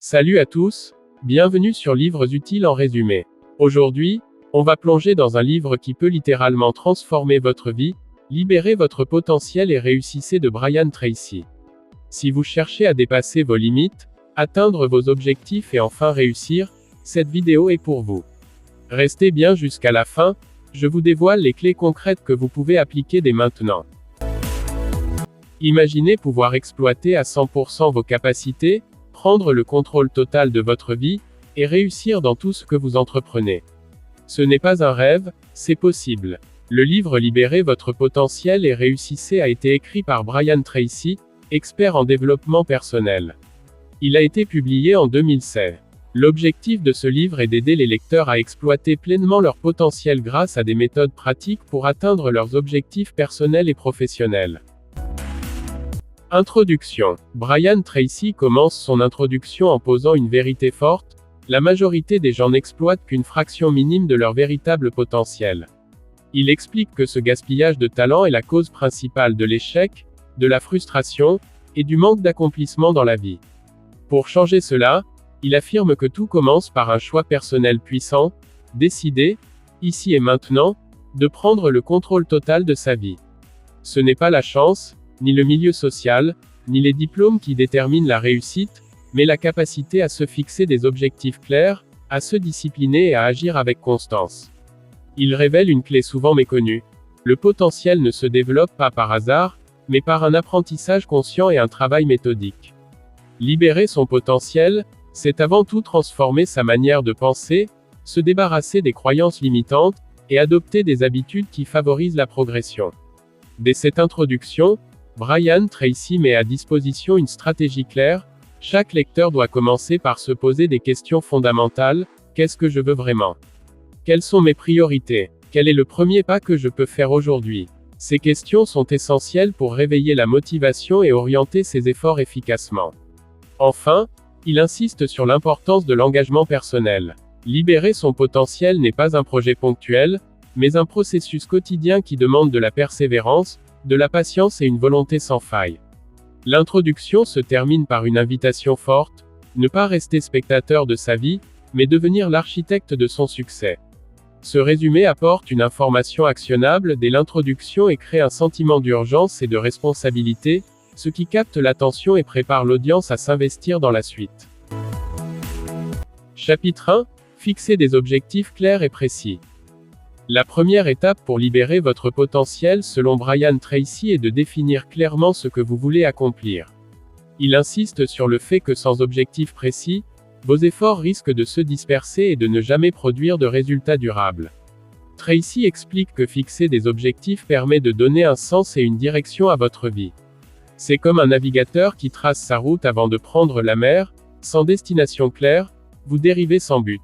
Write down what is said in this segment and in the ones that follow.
Salut à tous, bienvenue sur Livres utiles en résumé. Aujourd'hui, on va plonger dans un livre qui peut littéralement transformer votre vie, libérer votre potentiel et réussissez de Brian Tracy. Si vous cherchez à dépasser vos limites, atteindre vos objectifs et enfin réussir, cette vidéo est pour vous. Restez bien jusqu'à la fin, je vous dévoile les clés concrètes que vous pouvez appliquer dès maintenant. Imaginez pouvoir exploiter à 100% vos capacités, prendre le contrôle total de votre vie, et réussir dans tout ce que vous entreprenez. Ce n'est pas un rêve, c'est possible. Le livre Libérez votre potentiel et réussissez a été écrit par Brian Tracy, expert en développement personnel. Il a été publié en 2016. L'objectif de ce livre est d'aider les lecteurs à exploiter pleinement leur potentiel grâce à des méthodes pratiques pour atteindre leurs objectifs personnels et professionnels. Introduction. Brian Tracy commence son introduction en posant une vérité forte: la majorité des gens n'exploitent qu'une fraction minime de leur véritable potentiel. Il explique que ce gaspillage de talent est la cause principale de l'échec, de la frustration, et du manque d'accomplissement dans la vie. Pour changer cela, il affirme que tout commence par un choix personnel puissant, décider, ici et maintenant, de prendre le contrôle total de sa vie. Ce n'est pas la chance, ni le milieu social, ni les diplômes qui déterminent la réussite, mais la capacité à se fixer des objectifs clairs, à se discipliner et à agir avec constance. Il révèle une clé souvent méconnue. Le potentiel ne se développe pas par hasard, mais par un apprentissage conscient et un travail méthodique. Libérer son potentiel, c'est avant tout transformer sa manière de penser, se débarrasser des croyances limitantes, et adopter des habitudes qui favorisent la progression. Dès cette introduction, Brian Tracy met à disposition une stratégie claire. Chaque lecteur doit commencer par se poser des questions fondamentales. Qu'est-ce que je veux vraiment? Quelles sont mes priorités? Quel est le premier pas que je peux faire aujourd'hui? Ces questions sont essentielles pour réveiller la motivation et orienter ses efforts efficacement. Enfin, il insiste sur l'importance de l'engagement personnel. Libérer son potentiel n'est pas un projet ponctuel, mais un processus quotidien qui demande de la persévérance, de la patience et une volonté sans faille. L'introduction se termine par une invitation forte: ne pas rester spectateur de sa vie, mais devenir l'architecte de son succès. Ce résumé apporte une information actionnable dès l'introduction et crée un sentiment d'urgence et de responsabilité, ce qui capte l'attention et prépare l'audience à s'investir dans la suite. Chapitre 1. Fixer des objectifs clairs et précis. La première étape pour libérer votre potentiel selon Brian Tracy est de définir clairement ce que vous voulez accomplir. Il insiste sur le fait que sans objectif précis, vos efforts risquent de se disperser et de ne jamais produire de résultats durables. Tracy explique que fixer des objectifs permet de donner un sens et une direction à votre vie. C'est comme un navigateur qui trace sa route avant de prendre la mer. Sans destination claire, vous dérivez sans but.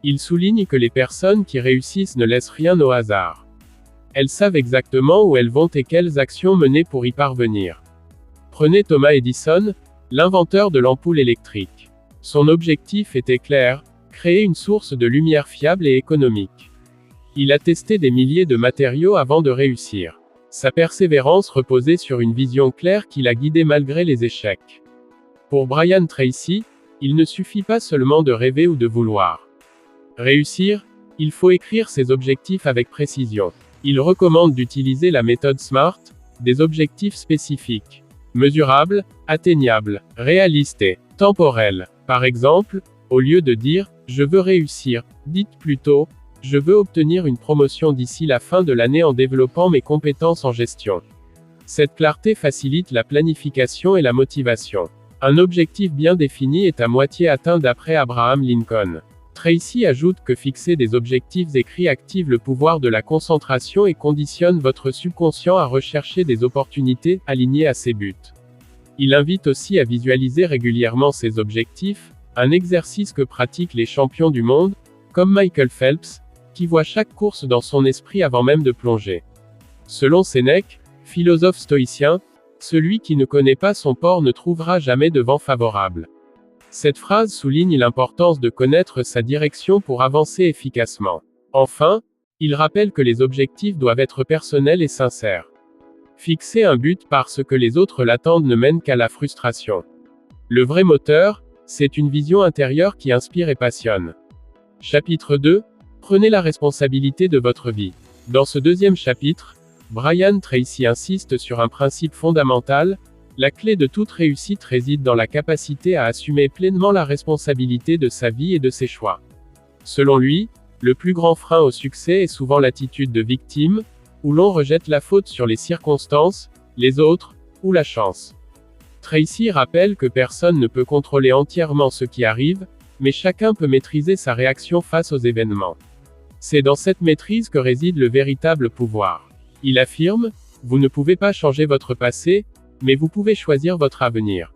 Il souligne que les personnes qui réussissent ne laissent rien au hasard. Elles savent exactement où elles vont et quelles actions mener pour y parvenir. Prenez Thomas Edison, l'inventeur de l'ampoule électrique. Son objectif était clair: créer une source de lumière fiable et économique. Il a testé des milliers de matériaux avant de réussir. Sa persévérance reposait sur une vision claire qui l'a guidé malgré les échecs. Pour Brian Tracy, il ne suffit pas seulement de rêver ou de vouloir réussir, il faut écrire ses objectifs avec précision. Il recommande d'utiliser la méthode SMART, des objectifs spécifiques, mesurables, atteignables, réalistes et temporels. Par exemple, au lieu de dire « je veux réussir », dites plutôt « je veux obtenir une promotion d'ici la fin de l'année en développant mes compétences en gestion ». Cette clarté facilite la planification et la motivation. Un objectif bien défini est à moitié atteint d'après Abraham Lincoln. Tracy ajoute que fixer des objectifs écrits active le pouvoir de la concentration et conditionne votre subconscient à rechercher des opportunités alignées à ses buts. Il invite aussi à visualiser régulièrement ses objectifs, un exercice que pratiquent les champions du monde, comme Michael Phelps, qui voit chaque course dans son esprit avant même de plonger. Selon Sénèque, philosophe stoïcien, celui qui ne connaît pas son port ne trouvera jamais de vent favorable. Cette phrase souligne l'importance de connaître sa direction pour avancer efficacement. Enfin, il rappelle que les objectifs doivent être personnels et sincères. Fixer un but parce que les autres l'attendent ne mène qu'à la frustration. Le vrai moteur, C'est une vision intérieure qui inspire et passionne. Chapitre 2. Prenez la responsabilité de votre vie. Dans ce deuxième chapitre, Brian Tracy insiste sur un principe fondamental: la clé de toute réussite réside dans la capacité à assumer pleinement la responsabilité de sa vie et de ses choix. Selon lui, le plus grand frein au succès est souvent l'attitude de victime, où l'on rejette la faute sur les circonstances, les autres, ou la chance. Tracy rappelle que personne ne peut contrôler entièrement ce qui arrive, mais chacun peut maîtriser sa réaction face aux événements. C'est dans cette maîtrise que réside le véritable pouvoir. Il affirme: vous ne pouvez pas changer votre passé, mais vous pouvez choisir votre avenir.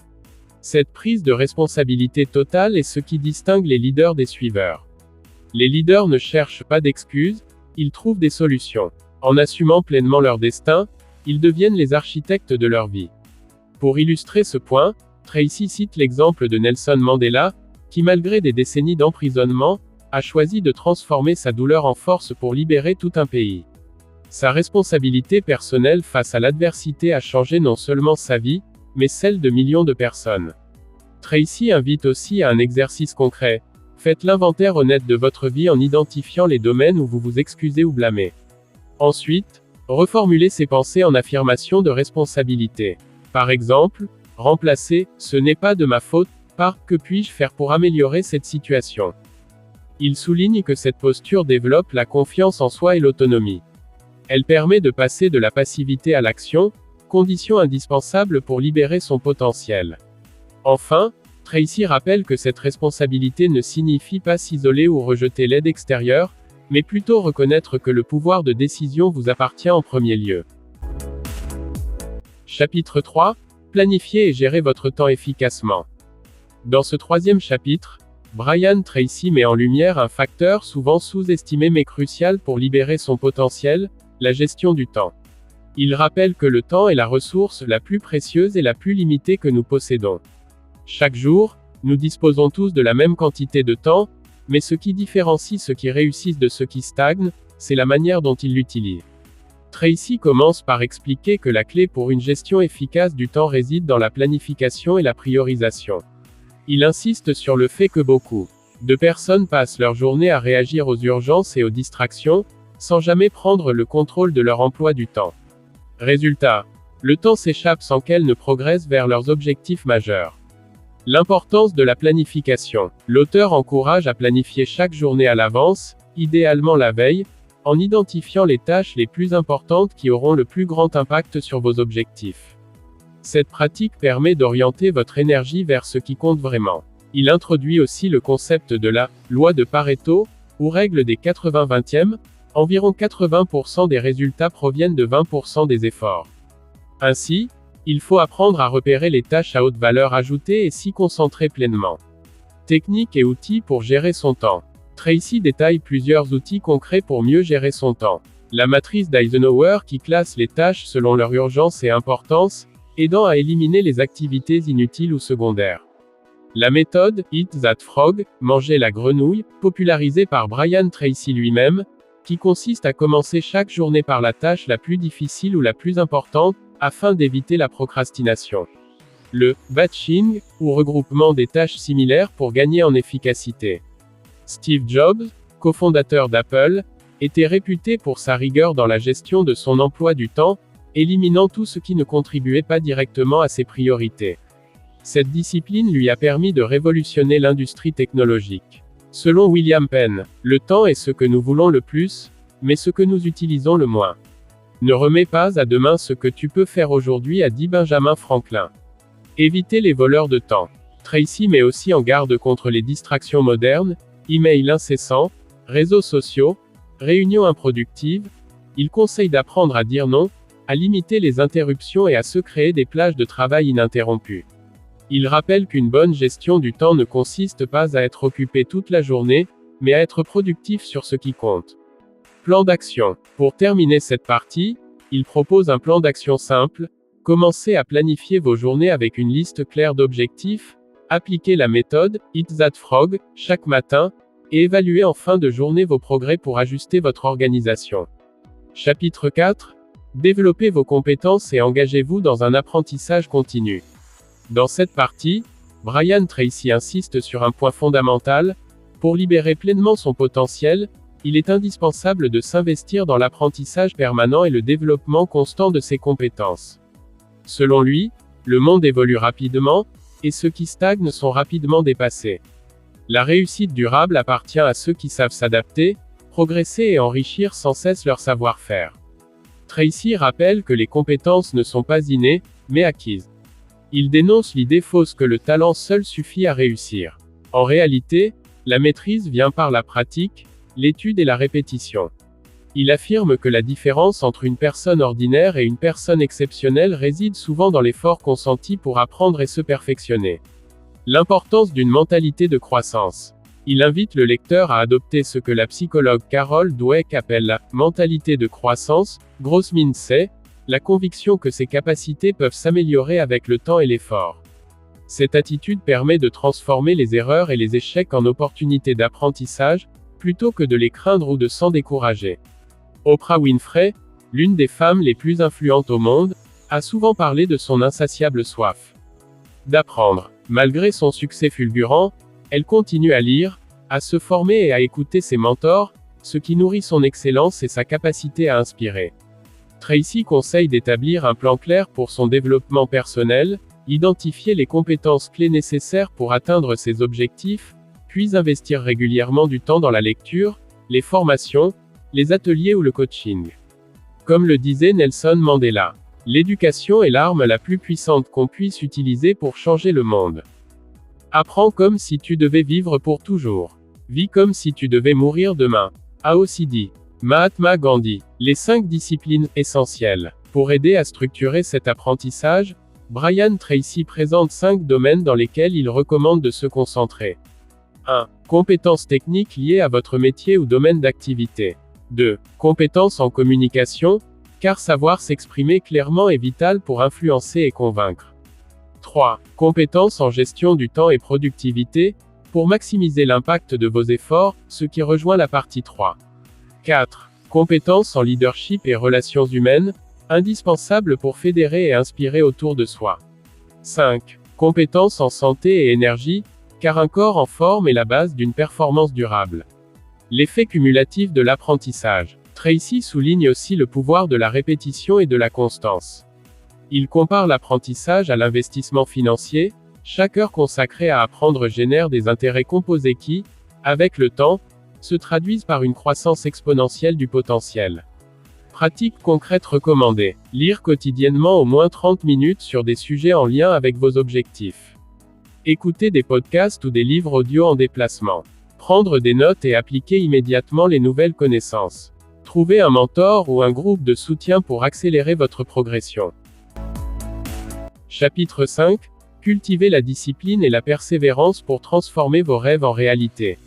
Cette prise de responsabilité totale est ce qui distingue les leaders des suiveurs. Les leaders ne cherchent pas d'excuses, ils trouvent des solutions. En assumant pleinement leur destin, ils deviennent les architectes de leur vie. Pour illustrer ce point, Tracy cite l'exemple de Nelson Mandela, qui malgré des décennies d'emprisonnement, a choisi de transformer sa douleur en force pour libérer tout un pays. Sa responsabilité personnelle face à l'adversité a changé non seulement sa vie, mais celle de millions de personnes. Tracy invite aussi à un exercice concret. Faites l'inventaire honnête de votre vie en identifiant les domaines où vous vous excusez ou blâmez. Ensuite, reformulez ces pensées en affirmation de responsabilité. Par exemple, remplacez « ce n'est pas de ma faute » par « que puis-je faire pour améliorer cette situation ». Il souligne que cette posture développe la confiance en soi et l'autonomie. Elle permet de passer de la passivité à l'action, condition indispensable pour libérer son potentiel. Enfin, Tracy rappelle que cette responsabilité ne signifie pas s'isoler ou rejeter l'aide extérieure, mais plutôt reconnaître que le pouvoir de décision vous appartient en premier lieu. Chapitre 3. Planifiez et gérez votre temps efficacement. Dans ce troisième chapitre, Brian Tracy met en lumière un facteur souvent sous-estimé mais crucial pour libérer son potentiel: la gestion du temps. Il rappelle que le temps est la ressource la plus précieuse et la plus limitée que nous possédons. Chaque jour, nous disposons tous de la même quantité de temps, mais ce qui différencie ceux qui réussissent de ceux qui stagnent, c'est la manière dont ils l'utilisent. Tracy commence par expliquer que la clé pour une gestion efficace du temps réside dans la planification et la priorisation. Il insiste sur le fait que beaucoup de personnes passent leur journée à réagir aux urgences et aux distractions, sans jamais prendre le contrôle de leur emploi du temps. Résultat, le temps s'échappe sans qu'elles ne progressent vers leurs objectifs majeurs. L'importance de la planification. L'auteur encourage à planifier chaque journée à l'avance, idéalement la veille, en identifiant les tâches les plus importantes qui auront le plus grand impact sur vos objectifs. Cette pratique permet d'orienter votre énergie vers ce qui compte vraiment. Il introduit aussi le concept de la loi de Pareto, ou règle des 80-20e, environ 80% des résultats proviennent de 20% des efforts. Ainsi, il faut apprendre à repérer les tâches à haute valeur ajoutée et s'y concentrer pleinement. Techniques et outils pour gérer son temps. Tracy détaille plusieurs outils concrets pour mieux gérer son temps. La matrice d'Eisenhower qui classe les tâches selon leur urgence et importance, aidant à éliminer les activités inutiles ou secondaires. La méthode Eat That Frog, manger la grenouille, popularisée par Brian Tracy lui-même, qui consiste à commencer chaque journée par la tâche la plus difficile ou la plus importante, afin d'éviter la procrastination. Le batching, ou regroupement des tâches similaires pour gagner en efficacité. Steve Jobs, cofondateur d'Apple, était réputé pour sa rigueur dans la gestion de son emploi du temps, éliminant tout ce qui ne contribuait pas directement à ses priorités. Cette discipline lui a permis de révolutionner l'industrie technologique. Selon William Penn, le temps est ce que nous voulons le plus, mais ce que nous utilisons le moins. Ne remets pas à demain ce que tu peux faire aujourd'hui, a dit Benjamin Franklin. Évitez les voleurs de temps. Tracy met aussi en garde contre les distractions modernes, emails incessants, réseaux sociaux, réunions improductives. Il conseille d'apprendre à dire non, à limiter les interruptions et à se créer des plages de travail ininterrompues. Il rappelle qu'une bonne gestion du temps ne consiste pas à être occupé toute la journée, mais à être productif sur ce qui compte. Plan d'action. Pour terminer cette partie, il propose un plan d'action simple. Commencez à planifier vos journées avec une liste claire d'objectifs, appliquez la méthode Eat That Frog chaque matin, et évaluez en fin de journée vos progrès pour ajuster votre organisation. Chapitre 4. Développez vos compétences et engagez-vous dans un apprentissage continu. Dans cette partie, Brian Tracy insiste sur un point fondamental: pour libérer pleinement son potentiel, il est indispensable de s'investir dans l'apprentissage permanent et le développement constant de ses compétences. Selon lui, le monde évolue rapidement, et ceux qui stagnent sont rapidement dépassés. La réussite durable appartient à ceux qui savent s'adapter, progresser et enrichir sans cesse leur savoir-faire. Tracy rappelle que les compétences ne sont pas innées, mais acquises. Il dénonce l'idée fausse que le talent seul suffit à réussir. En réalité, la maîtrise vient par la pratique, l'étude et la répétition. Il affirme que la différence entre une personne ordinaire et une personne exceptionnelle réside souvent dans l'effort consenti pour apprendre et se perfectionner. L'importance d'une mentalité de croissance. Il invite le lecteur à adopter ce que la psychologue Carol Dweck appelle la mentalité de croissance, growth mindset, la conviction que ses capacités peuvent s'améliorer avec le temps et l'effort. Cette attitude permet de transformer les erreurs et les échecs en opportunités d'apprentissage, plutôt que de les craindre ou de s'en décourager. Oprah Winfrey, l'une des femmes les plus influentes au monde, a souvent parlé de son insatiable soif d'apprendre. Malgré son succès fulgurant, elle continue à lire, à se former et à écouter ses mentors, ce qui nourrit son excellence et sa capacité à inspirer. Tracy conseille d'établir un plan clair pour son développement personnel, identifier les compétences clés nécessaires pour atteindre ses objectifs, puis investir régulièrement du temps dans la lecture, les formations, les ateliers ou le coaching. Comme le disait Nelson Mandela, l'éducation est l'arme la plus puissante qu'on puisse utiliser pour changer le monde. Apprends comme si tu devais vivre pour toujours. Vis comme si tu devais mourir demain. A aussi dit Mahatma Gandhi. Les 5 disciplines essentielles. Pour aider à structurer cet apprentissage, Brian Tracy présente 5 domaines dans lesquels il recommande de se concentrer. 1. Compétences techniques liées à votre métier ou domaine d'activité. 2. Compétences en communication, car savoir s'exprimer clairement est vital pour influencer et convaincre. 3. Compétences en gestion du temps et productivité, pour maximiser l'impact de vos efforts, ce qui rejoint la partie 3. 4. Compétences en leadership et relations humaines, indispensables pour fédérer et inspirer autour de soi. 5. Compétences en santé et énergie, car un corps en forme est la base d'une performance durable. L'effet cumulatif de l'apprentissage. Tracy souligne aussi le pouvoir de la répétition et de la constance. Il compare l'apprentissage à l'investissement financier. Chaque heure consacrée à apprendre génère des intérêts composés qui, avec le temps, se traduisent par une croissance exponentielle du potentiel. Pratiques concrètes recommandées. Lire quotidiennement au moins 30 minutes sur des sujets en lien avec vos objectifs. Écouter des podcasts ou des livres audio en déplacement. Prendre des notes et appliquer immédiatement les nouvelles connaissances. Trouver un mentor ou un groupe de soutien pour accélérer votre progression. Chapitre 5. Cultivez la discipline et la persévérance pour transformer vos rêves en réalité.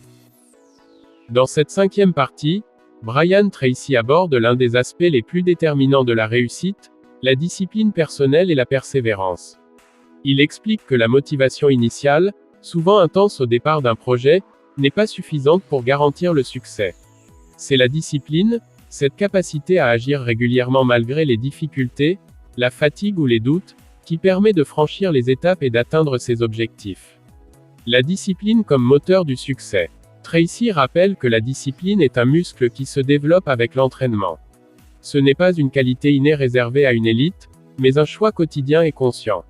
Dans cette 5e partie, Brian Tracy aborde l'un des aspects les plus déterminants de la réussite, la discipline personnelle et la persévérance. Il explique que la motivation initiale, souvent intense au départ d'un projet, n'est pas suffisante pour garantir le succès. C'est la discipline, cette capacité à agir régulièrement malgré les difficultés, la fatigue ou les doutes, qui permet de franchir les étapes et d'atteindre ses objectifs. La discipline comme moteur du succès. Tracy rappelle que la discipline est un muscle qui se développe avec l'entraînement. Ce n'est pas une qualité innée réservée à une élite, mais un choix quotidien et conscient.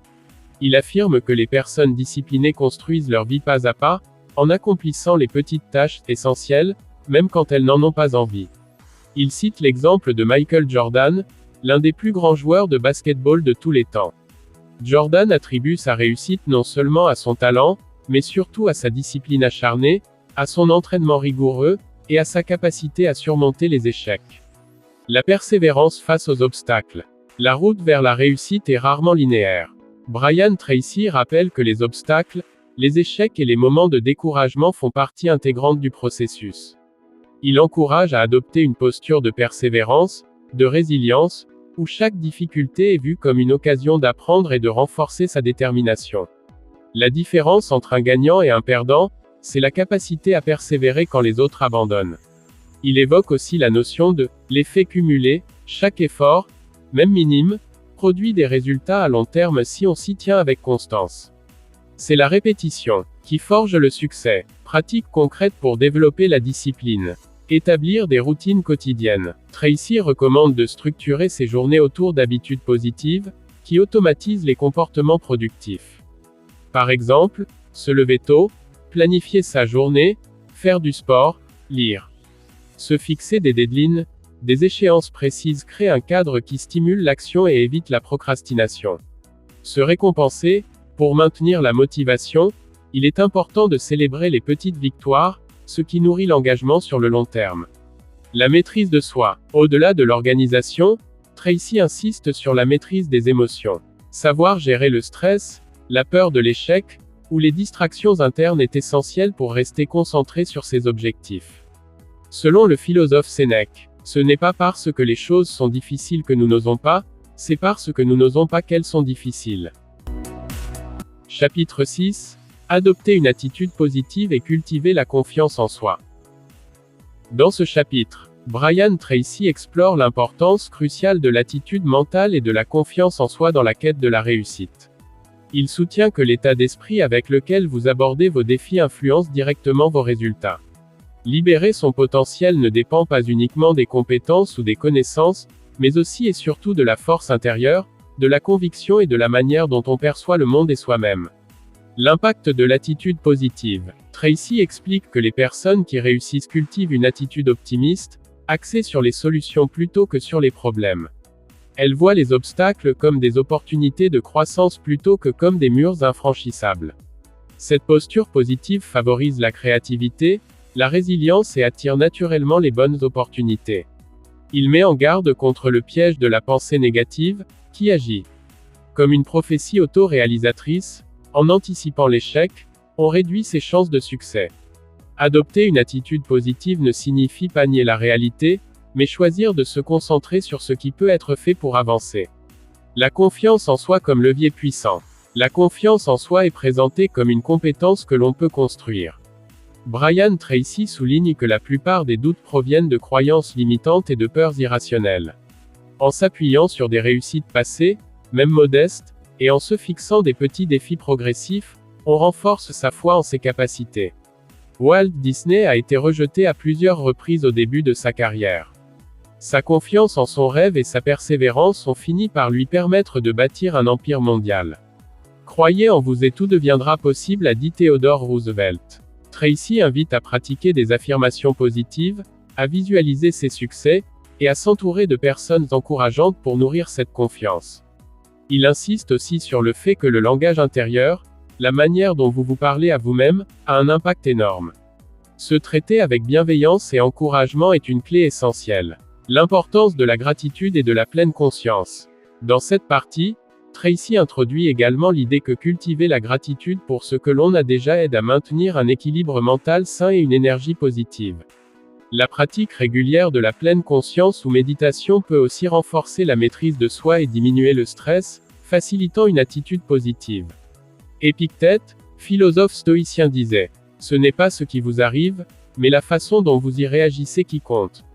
Il affirme que les personnes disciplinées construisent leur vie pas à pas, en accomplissant les petites tâches essentielles, même quand elles n'en ont pas envie. Il cite l'exemple de Michael Jordan, l'un des plus grands joueurs de basketball de tous les temps. Jordan attribue sa réussite non seulement à son talent, mais surtout à sa discipline acharnée, à son entraînement rigoureux, et à sa capacité à surmonter les échecs. La persévérance face aux obstacles. La route vers la réussite est rarement linéaire. Brian Tracy rappelle que les obstacles, les échecs et les moments de découragement font partie intégrante du processus. Il encourage à adopter une posture de persévérance, de résilience, où chaque difficulté est vue comme une occasion d'apprendre et de renforcer sa détermination. La différence entre un gagnant et un perdant, c'est la capacité à persévérer quand les autres abandonnent. Il évoque aussi la notion de « l'effet cumulé », chaque effort, même minime, produit des résultats à long terme si on s'y tient avec constance. C'est la répétition qui forge le succès. Pratique concrète pour développer la discipline. Établir des routines quotidiennes. Tracy recommande de structurer ses journées autour d'habitudes positives, qui automatisent les comportements productifs. Par exemple, se lever tôt, planifier sa journée, faire du sport, lire. Se fixer des deadlines, des échéances précises crée un cadre qui stimule l'action et évite la procrastination. Se récompenser, pour maintenir la motivation, il est important de célébrer les petites victoires, ce qui nourrit l'engagement sur le long terme. La maîtrise de soi. Au-delà de l'organisation, Tracy insiste sur la maîtrise des émotions. Savoir gérer le stress, la peur de l'échec, ou les distractions internes est essentiel pour rester concentré sur ses objectifs. Selon le philosophe Sénèque, ce n'est pas parce que les choses sont difficiles que nous n'osons pas, c'est parce que nous n'osons pas qu'elles sont difficiles. Chapitre 6. Adopter une attitude positive et cultiver la confiance en soi. Dans ce chapitre, Brian Tracy explore l'importance cruciale de l'attitude mentale et de la confiance en soi dans la quête de la réussite. Il soutient que l'état d'esprit avec lequel vous abordez vos défis influence directement vos résultats. Libérer son potentiel ne dépend pas uniquement des compétences ou des connaissances, mais aussi et surtout de la force intérieure, de la conviction et de la manière dont on perçoit le monde et soi-même. L'impact de l'attitude positive. Tracy explique que les personnes qui réussissent cultivent une attitude optimiste, axée sur les solutions plutôt que sur les problèmes. Elles voient les obstacles comme des opportunités de croissance plutôt que comme des murs infranchissables. Cette posture positive favorise la créativité, la résilience et attire naturellement les bonnes opportunités. Il met en garde contre le piège de la pensée négative, qui agit comme une prophétie auto-réalisatrice. En anticipant l'échec, on réduit ses chances de succès. Adopter une attitude positive ne signifie pas nier la réalité, mais choisir de se concentrer sur ce qui peut être fait pour avancer. La confiance en soi comme levier puissant. La confiance en soi est présentée comme une compétence que l'on peut construire. Brian Tracy souligne que la plupart des doutes proviennent de croyances limitantes et de peurs irrationnelles. En s'appuyant sur des réussites passées, même modestes, et en se fixant des petits défis progressifs, on renforce sa foi en ses capacités. Walt Disney a été rejeté à plusieurs reprises au début de sa carrière. Sa confiance en son rêve et sa persévérance ont fini par lui permettre de bâtir un empire mondial. Croyez en vous et tout deviendra possible, a dit Theodore Roosevelt. Tracy invite à pratiquer des affirmations positives, à visualiser ses succès, et à s'entourer de personnes encourageantes pour nourrir cette confiance. Il insiste aussi sur le fait que le langage intérieur, la manière dont vous vous parlez à vous-même, a un impact énorme. Se traiter avec bienveillance et encouragement est une clé essentielle. L'importance de la gratitude et de la pleine conscience. Dans cette partie, Tracy introduit également l'idée que cultiver la gratitude pour ce que l'on a déjà aide à maintenir un équilibre mental sain et une énergie positive. La pratique régulière de la pleine conscience ou méditation peut aussi renforcer la maîtrise de soi et diminuer le stress, facilitant une attitude positive. Épictète, philosophe stoïcien disait : « Ce n'est pas ce qui vous arrive, mais la façon dont vous y réagissez qui compte. »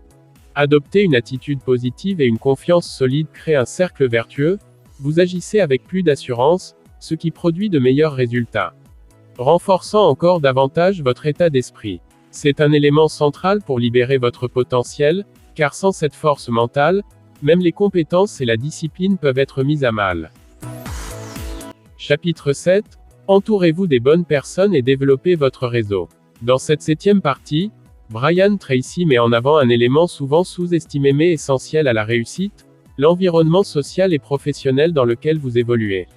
Adopter une attitude positive et une confiance solide crée un cercle vertueux, vous agissez avec plus d'assurance, ce qui produit de meilleurs résultats. Renforçant encore davantage votre état d'esprit. C'est un élément central pour libérer votre potentiel, car sans cette force mentale, même les compétences et la discipline peuvent être mises à mal. Chapitre 7. Entourez-vous des bonnes personnes et développez votre réseau. Dans cette 7e partie, Brian Tracy met en avant un élément souvent sous-estimé mais essentiel à la réussite, l'environnement social et professionnel dans lequel vous évoluez.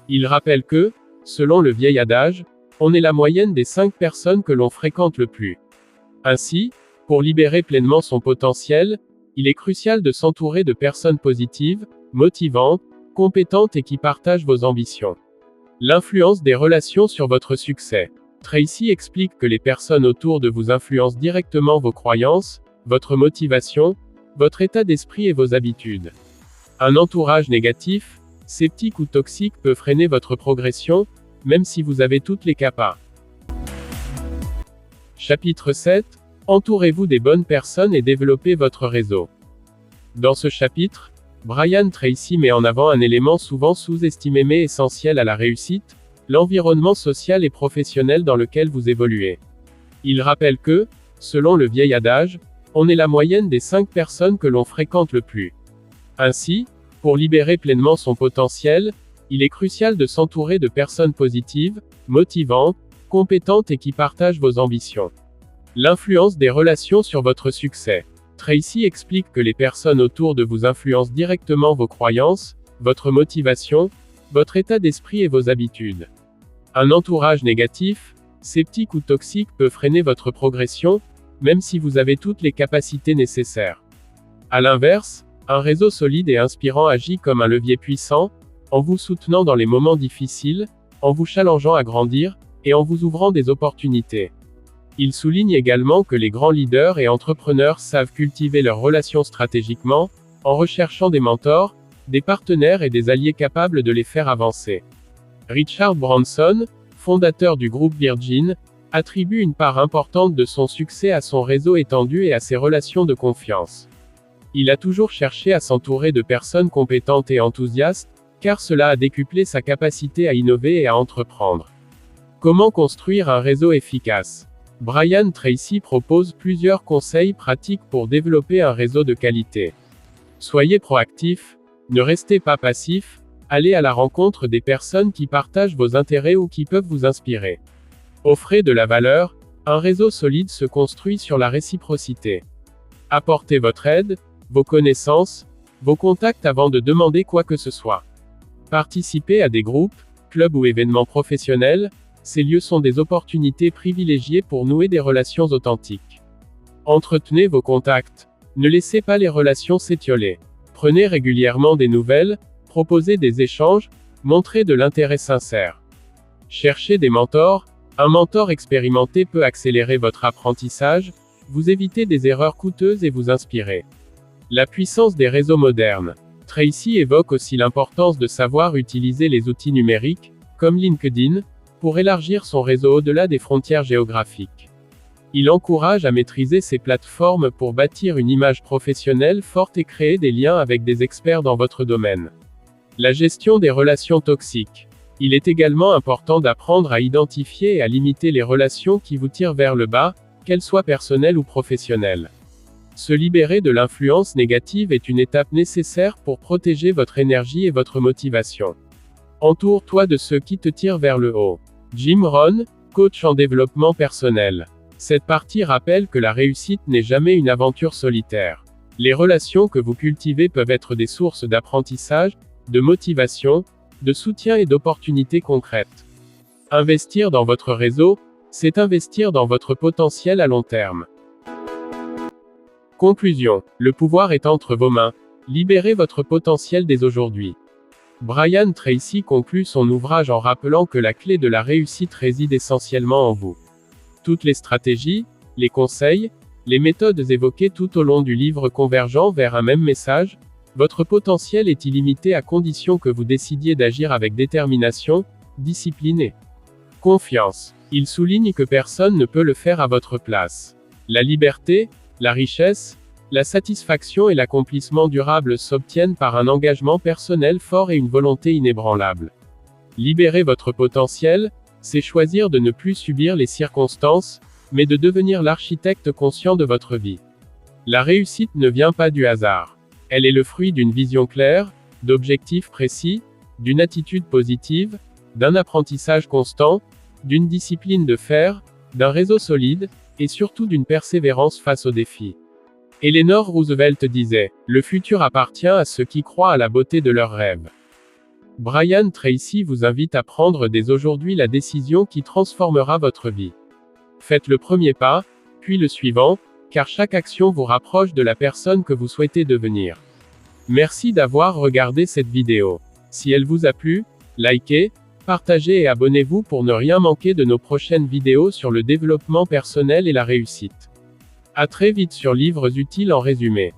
Il rappelle que, selon le vieil adage, on est la moyenne des 5 personnes que l'on fréquente le plus. Ainsi, pour libérer pleinement son potentiel, il est crucial de s'entourer de personnes positives, motivantes, compétentes et qui partagent vos ambitions. L'influence des relations sur votre succès. Tracy explique que les personnes autour de vous influencent directement vos croyances, votre motivation, votre état d'esprit et vos habitudes. Un entourage négatif, sceptique ou toxique peut freiner votre progression, même si vous avez toutes les capas. Chapitre 7. Entourez-vous des bonnes personnes et développez votre réseau. Dans ce chapitre, Brian Tracy met en avant un élément souvent sous-estimé mais essentiel à la réussite, l'environnement social et professionnel dans lequel vous évoluez. Il rappelle que, selon le vieil adage, on est la moyenne des 5 personnes que l'on fréquente le plus. Ainsi, pour libérer pleinement son potentiel, il est crucial de s'entourer de personnes positives, motivantes, compétentes et qui partagent vos ambitions. L'influence des relations sur votre succès. Tracy explique que les personnes autour de vous influencent directement vos croyances, votre motivation, votre état d'esprit et vos habitudes. Un entourage négatif, sceptique ou toxique peut freiner votre progression, même si vous avez toutes les capacités nécessaires. À l'inverse, un réseau solide et inspirant agit comme un levier puissant, en vous soutenant dans les moments difficiles, en vous challengeant à grandir, et en vous ouvrant des opportunités. Il souligne également que les grands leaders et entrepreneurs savent cultiver leurs relations stratégiquement, en recherchant des mentors, des partenaires et des alliés capables de les faire avancer. Richard Branson, fondateur du groupe Virgin, attribue une part importante de son succès à son réseau étendu et à ses relations de confiance. Il a toujours cherché à s'entourer de personnes compétentes et enthousiastes, car cela a décuplé sa capacité à innover et à entreprendre. Comment construire un réseau efficace? Brian Tracy propose plusieurs conseils pratiques pour développer un réseau de qualité. Soyez proactif, ne restez pas passif, allez à la rencontre des personnes qui partagent vos intérêts ou qui peuvent vous inspirer. Offrez de la valeur, un réseau solide se construit sur la réciprocité. Apportez votre aide, vos connaissances, vos contacts avant de demander quoi que ce soit. Participez à des groupes, clubs ou événements professionnels, ces lieux sont des opportunités privilégiées pour nouer des relations authentiques. Entretenez vos contacts. Ne laissez pas les relations s'étioler. Prenez régulièrement des nouvelles, proposez des échanges, montrez de l'intérêt sincère. Cherchez des mentors. Un mentor expérimenté peut accélérer votre apprentissage, vous éviter des erreurs coûteuses et vous inspirer. La puissance des réseaux modernes. Tracy évoque aussi l'importance de savoir utiliser les outils numériques, comme LinkedIn, pour élargir son réseau au-delà des frontières géographiques. Il encourage à maîtriser ces plateformes pour bâtir une image professionnelle forte et créer des liens avec des experts dans votre domaine. La gestion des relations toxiques. Il est également important d'apprendre à identifier et à limiter les relations qui vous tirent vers le bas, qu'elles soient personnelles ou professionnelles. Se libérer de l'influence négative est une étape nécessaire pour protéger votre énergie et votre motivation. Entoure-toi de ceux qui te tirent vers le haut. Jim Rohn, coach en développement personnel. Cette partie rappelle que la réussite n'est jamais une aventure solitaire. Les relations que vous cultivez peuvent être des sources d'apprentissage, de motivation, de soutien et d'opportunités concrètes. Investir dans votre réseau, c'est investir dans votre potentiel à long terme. Conclusion. Le pouvoir est entre vos mains. Libérez votre potentiel dès aujourd'hui. Brian Tracy conclut son ouvrage en rappelant que la clé de la réussite réside essentiellement en vous. Toutes les stratégies, les conseils, les méthodes évoquées tout au long du livre convergent vers un même message: votre potentiel est illimité à condition que vous décidiez d'agir avec détermination, discipline et confiance. Il souligne que personne ne peut le faire à votre place. La liberté, la richesse, la satisfaction et l'accomplissement durable s'obtiennent par un engagement personnel fort et une volonté inébranlable. Libérer votre potentiel, c'est choisir de ne plus subir les circonstances, mais de devenir l'architecte conscient de votre vie. La réussite ne vient pas du hasard. Elle est le fruit d'une vision claire, d'objectifs précis, d'une attitude positive, d'un apprentissage constant, d'une discipline de fer, d'un réseau solide, et surtout d'une persévérance face aux défis. Eleanor Roosevelt disait: « Le futur appartient à ceux qui croient à la beauté de leurs rêves. » Brian Tracy vous invite à prendre dès aujourd'hui la décision qui transformera votre vie. Faites le premier pas, puis le suivant, car chaque action vous rapproche de la personne que vous souhaitez devenir. Merci d'avoir regardé cette vidéo. Si elle vous a plu, likez, partagez et abonnez-vous pour ne rien manquer de nos prochaines vidéos sur le développement personnel et la réussite. À très vite sur Livres utiles en résumé.